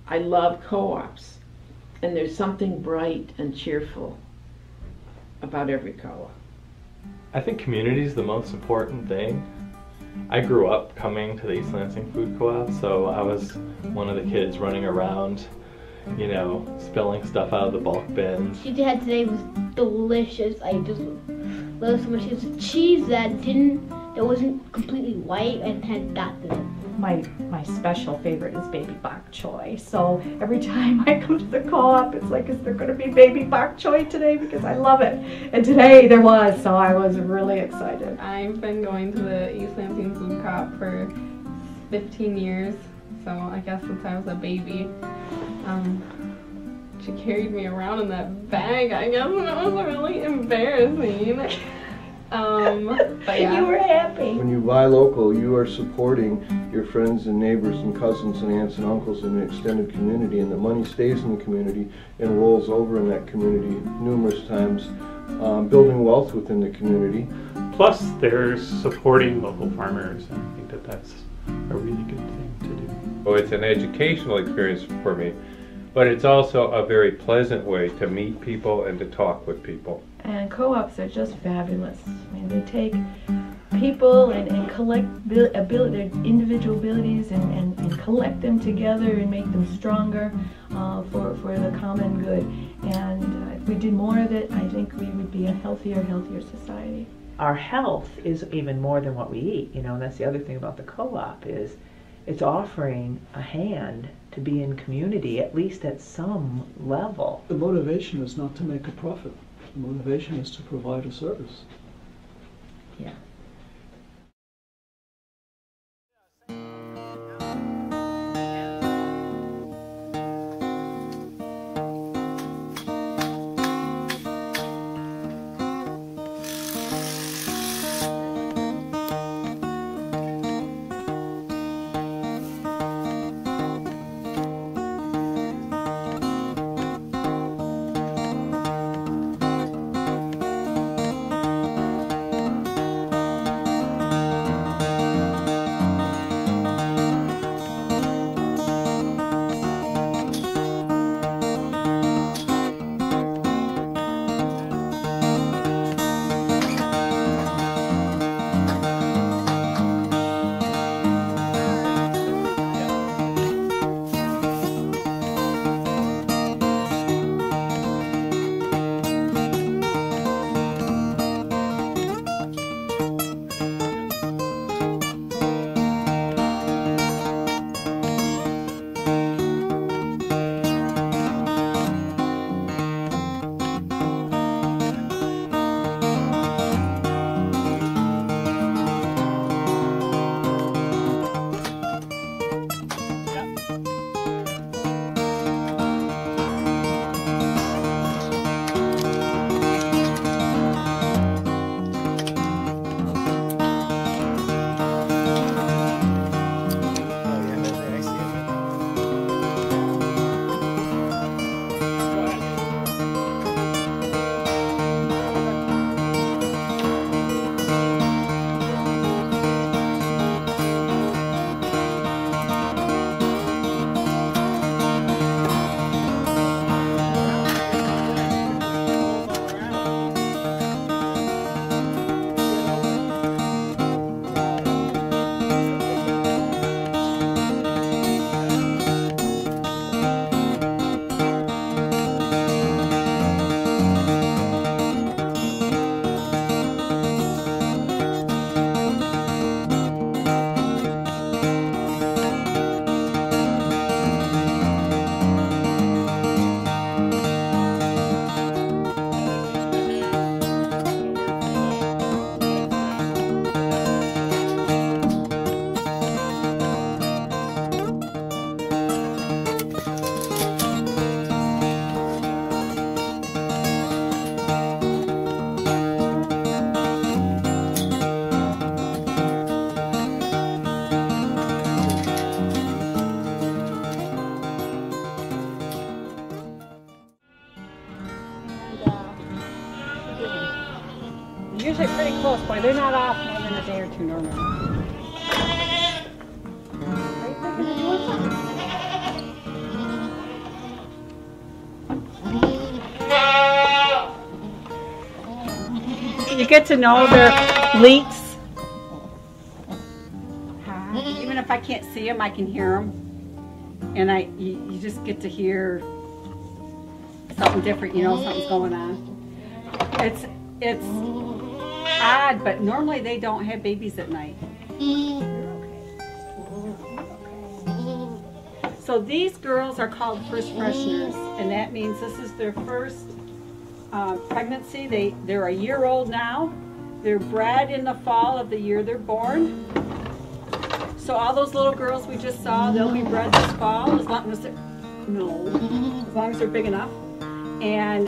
I love co-ops, and there's something bright and cheerful about every co-op. I think community is the most important thing. I grew up coming to the East Lansing Food Co-op, so I was one of the kids running around, you know, spilling stuff out of the bulk bins. Cheese they had today was delicious. I just love so much cheese that wasn't completely white and had dots in it. My special favorite is baby bok choy. So every time I come to the co-op, it's like, is there going to be baby bok choy today? Because I love it. And today there was, so I was really excited. I've been going to the East Lansing Food Co-op for 15 years, so I guess since I was a baby. She carried me around in that bag, I guess, and it was really embarrassing. But yeah. You were happy. When you buy local, you are supporting your friends and neighbors and cousins and aunts and uncles in the extended community, and the money stays in the community and rolls over in that community numerous times, building wealth within the community. Plus, they're supporting local farmers, and I think that that's a really good thing to do. Well, it's an educational experience for me, but it's also a very pleasant way to meet people and to talk with people. And co-ops are just fabulous. I mean, they take people and collect their individual abilities and collect them together and make them stronger for the common good. And if we did more of it, I think we would be a healthier society. Our health is even more than what we eat, you know, and that's the other thing about the co-op is it's offering a hand to be in community, at least at some level. The motivation is not to make a profit. The motivation is to provide a service. Yeah. Usually pretty close, boy. They're not off more than a day or two normally. Are you thinking of doing something? You get to know their bleats. Even if I can't see them, I can hear them. And you just get to hear something different, you know, something's going on. It's odd, but normally they don't have babies at night. So these girls are called first fresheners, and that means this is their first pregnancy. They're a year old now. They're bred in the fall of the year they're born. So all those little girls we just saw, they'll be bred this fall as long as they're big enough. And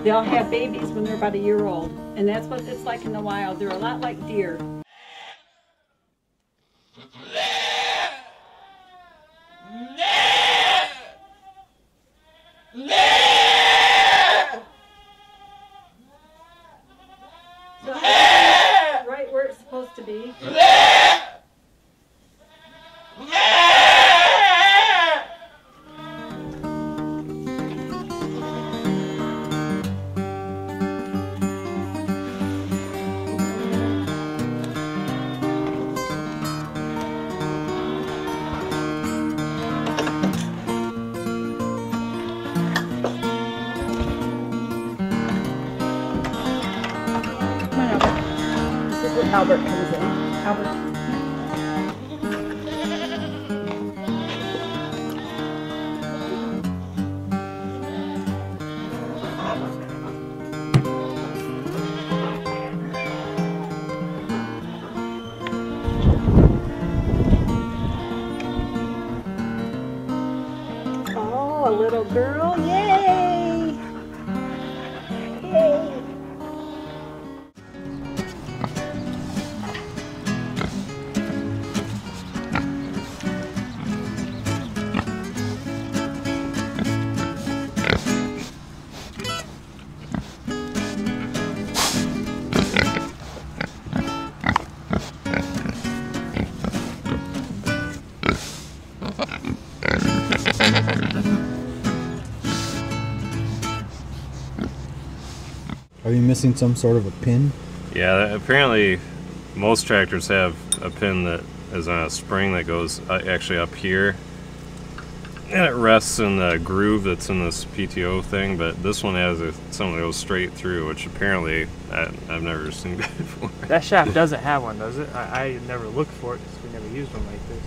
they'll have babies when they're about a year old. And that's what it's like in the wild. They're a lot like deer. So right where it's supposed to be. Albert comes in. Albert. Oh, a little girl. Yay! Yay! Are you missing some sort of a pin? Yeah, apparently most tractors have a pin that is on a spring that goes actually up here. And it rests in the groove that's in this PTO thing, but this one has something that goes straight through, which apparently I've never seen that before. That shaft doesn't have one, does it? I never looked for it because we never used one like this.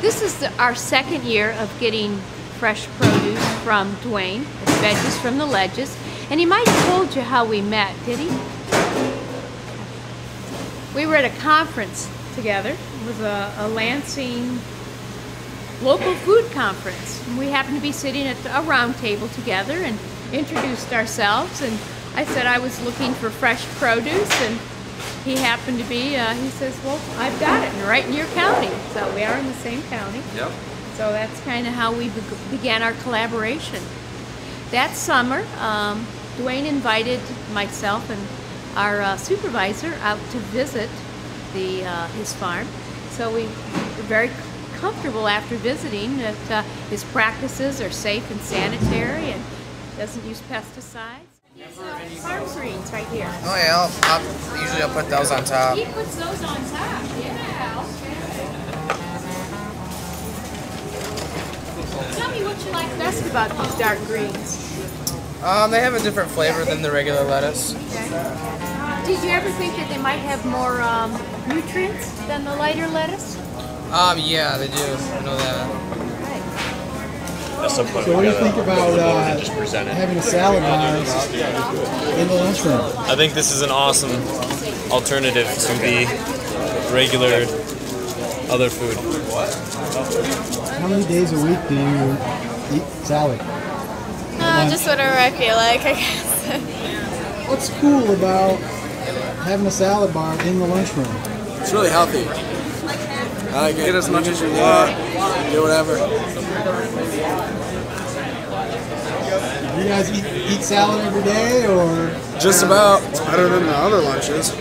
This is our second year of getting fresh produce from Dwayne, the veggies from the ledges. And he might have told you how we met, did he? We were at a conference together. It was a Lansing local food conference. And we happened to be sitting at a round table together and introduced ourselves. And I said I was looking for fresh produce, and he happened to be, he says, well, I've got it, and right in your county. So we are in the same county. Yep. So that's kind of how we began our collaboration. That summer, Dwayne invited myself and our supervisor out to visit his farm. So we were very comfortable after visiting that his practices are safe and sanitary and doesn't use pesticides. Farm greens right here. Oh yeah, usually I'll put those on top. He puts those on top, yeah, okay. Tell me what you like best about these dark greens. They have a different flavor than the regular lettuce. Okay. Did you ever think that they might have more nutrients than the lighter lettuce? Yeah, they do. I know that. So what do you think about having a salad bar in the lunchroom? I think this is an awesome alternative to the regular other food. How many days a week do you eat salad? Just whatever I feel like, I guess. What's cool about having a salad bar in the lunchroom? It's really healthy. Get as much as you want, do whatever. Do you guys eat salad every day, or? Just about. It's better than the other lunches.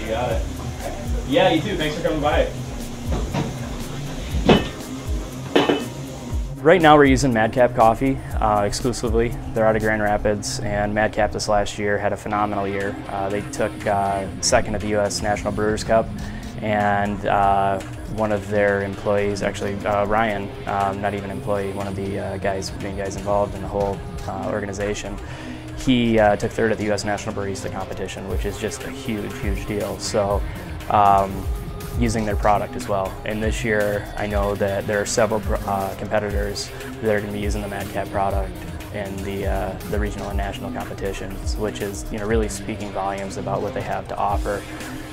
Got it. Yeah, you too. Thanks for coming by. Right now we're using Madcap coffee exclusively. They're out of Grand Rapids, and Madcap this last year had a phenomenal year. They took second at the U.S. National Brewers Cup, and one of their employees, actually Ryan, not even an employee, one of the main guys involved in the whole organization, he took third at the U.S. National Barista competition, which is just a huge, huge deal. So using their product as well. And this year, I know that there are several competitors that are going to be using the Madcap product in the regional and national competitions, which is really speaking volumes about what they have to offer.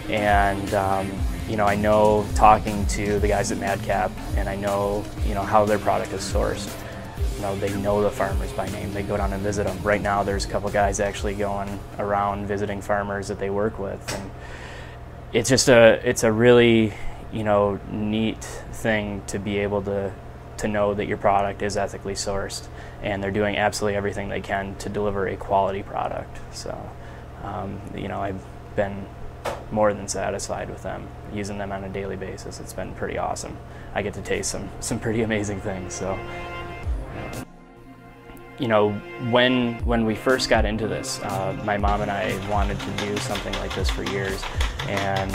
And I know talking to the guys at Madcap, and I know how their product is sourced. They know the farmers by name. They go down and visit them. Right now, there's a couple guys actually going around visiting farmers that they work with, and it's just it's a really neat thing to be able to to know that your product is ethically sourced, and they're doing absolutely everything they can to deliver a quality product. So, you know, I've been more than satisfied with them, using them on a daily basis. It's been pretty awesome. I get to taste some pretty amazing things. So, you know, when we first got into this, my mom and I wanted to do something like this for years, and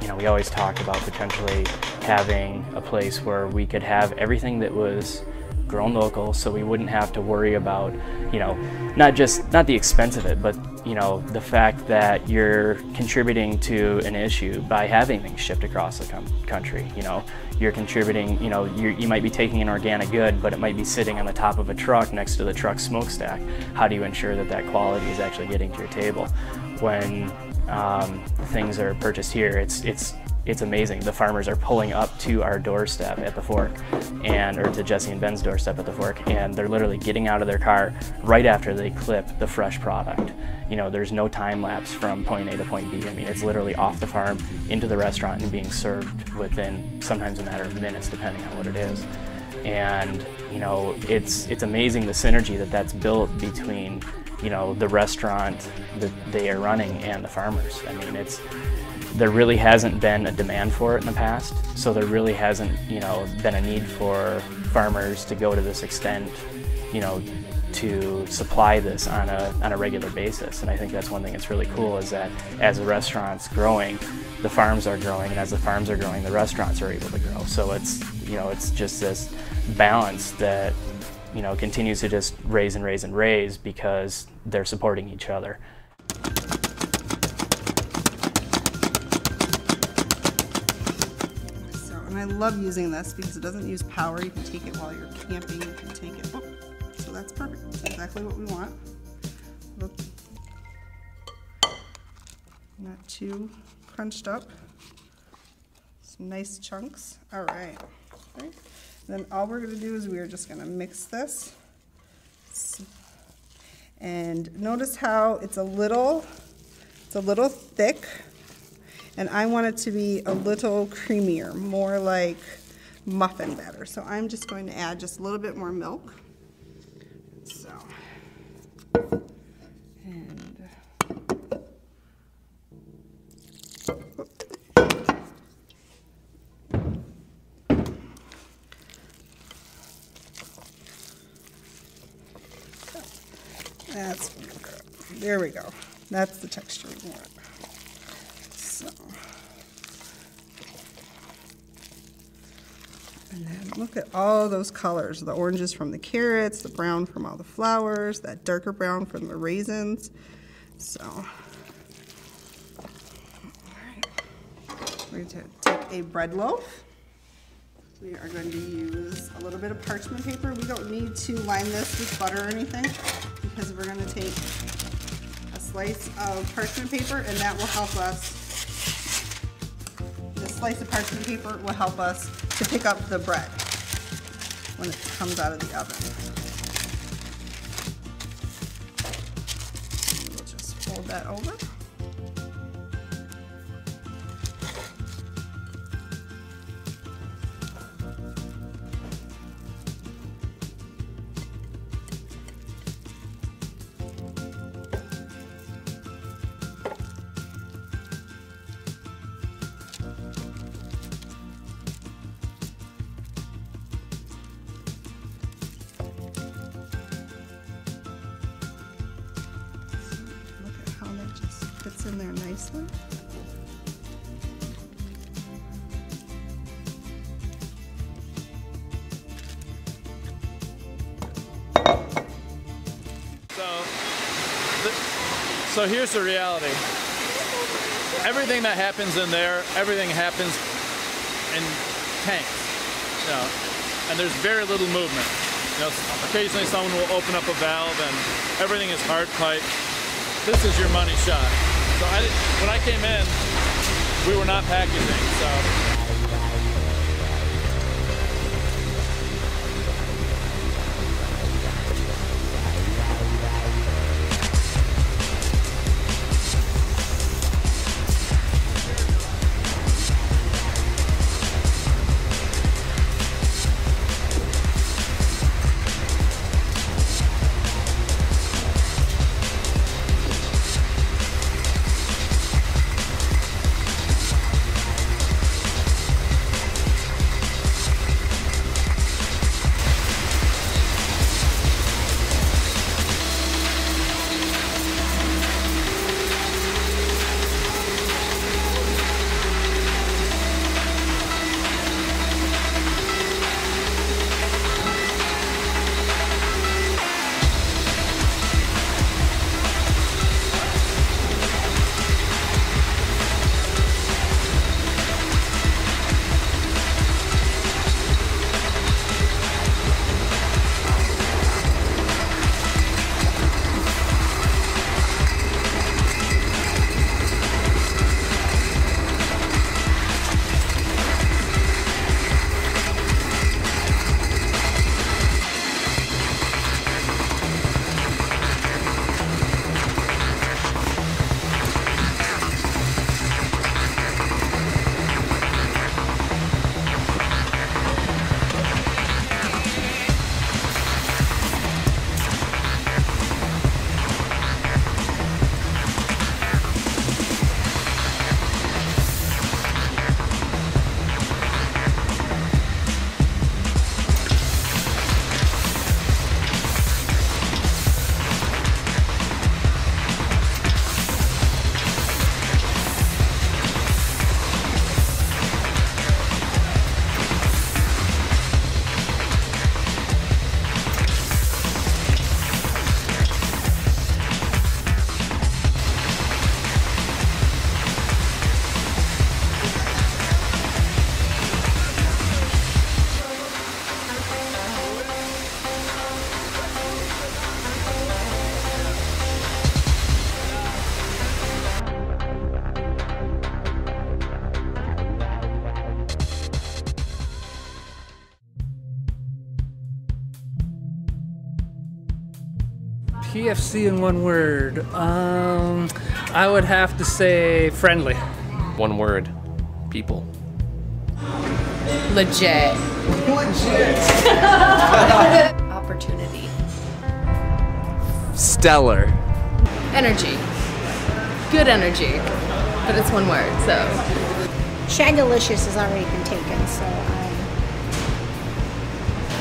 you know, we always talked about potentially having a place where we could have everything that was grown local, so we wouldn't have to worry about, you know, not the expense of it, but you know, the fact that you're contributing to an issue by having things shipped across the country. You know, you're contributing, you know, you might be taking an organic good, but it might be sitting on the top of a truck next to the truck smokestack. How do you ensure that that quality is actually getting to your table? When things are purchased here, it's amazing. The farmers are pulling up to our doorstep at the Fork, or to Jesse and Ben's doorstep at the Fork, and they're literally getting out of their car right after they clip the fresh product. You know, there's no time lapse from point A to point B. I mean, it's literally off the farm into the restaurant and being served within sometimes a matter of minutes, depending on what it is. And you know, it's amazing the synergy that's built between, you know, the restaurant that they are running and the farmers. I mean, there really hasn't been a demand for it in the past, so there really hasn't, you know, been a need for farmers to go to this extent, you know, to supply this on a regular basis. And I think that's one thing that's really cool, is that as the restaurant's growing, the farms are growing, and as the farms are growing, the restaurants are able to grow. So it's, you know, it's just this balance that, you know, continues to just raise and raise and raise because they're supporting each other. And I love using this because it doesn't use power. You can take it while you're camping. You can take it. Oh, so that's perfect. That's exactly what we want. Not too crunched up. Some nice chunks. All right. Okay. Then all we're going to do is we are just going to mix this. And notice how it's a little thick. And I want it to be a little creamier, more like muffin batter. So I'm just going to add just a little bit more milk. So, and that's good. There we go. That's the texture we want. So, and then look at all those colors, the oranges from the carrots, the brown from all the flowers, that darker brown from the raisins. So, all right. We're going to take a bread loaf. We are going to use a little bit of parchment paper. We don't need to line this with butter or anything because we're going to take a slice of parchment paper, and that will help us. The slice of parchment paper will help us to pick up the bread when it comes out of the oven. We'll just fold that over. Fits in there nicely. So here's the reality. Everything that happens in there, everything happens in tanks, you know, and there's very little movement. You know, occasionally someone will open up a valve and everything is hard pipe. This is your money shot. So when I came in, we were not packaging, so. PFC in one word. I would have to say friendly. One word. People. Legit. Opportunity. Stellar. Energy. Good energy. But it's one word, so. Shagalicious has already been taken, so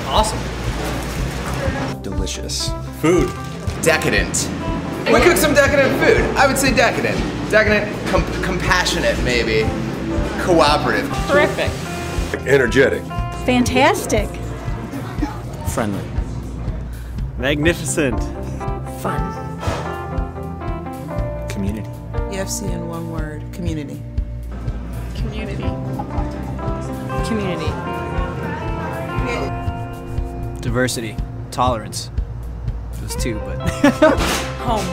Awesome. Delicious. Food. Decadent. We cook some decadent food. I would say decadent. Decadent, compassionate maybe. Cooperative. Terrific. Energetic. fantastic. Friendly. Magnificent. Fun. Community. EFC in one word. Community. Community. Community. Diversity. Tolerance. Those two, but. Home.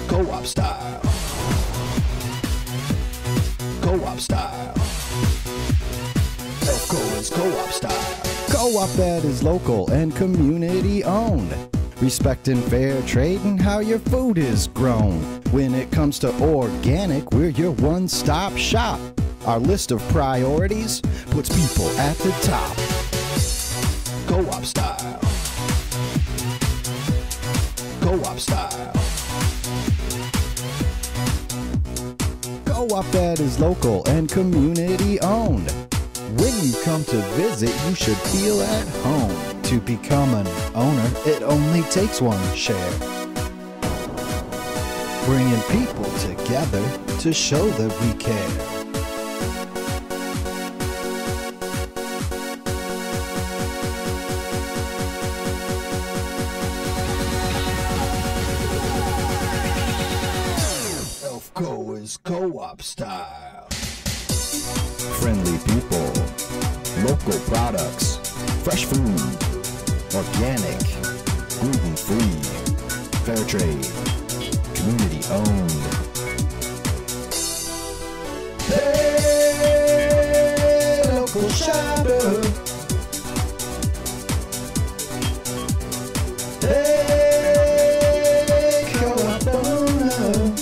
Co-op style. Co-op style. ELFCO is co-op style. Co-op that is local and community owned. Respecting fair trade and how your food is grown. When it comes to organic, we're your one-stop shop. Our list of priorities puts people at the top. Co-op style. Co-op style. Co-op that is local and community owned. When you come to visit, you should feel at home. To become an owner, it only takes one share. Bringing people together to show that we care. ELFCO is co-op style. Friendly people, local products, fresh food, organic, gluten-free, fair trade, community owned. Hey, local shopper. Hey, co-op owner.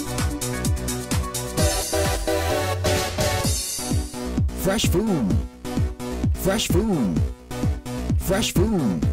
Fresh food, fresh food, fresh food.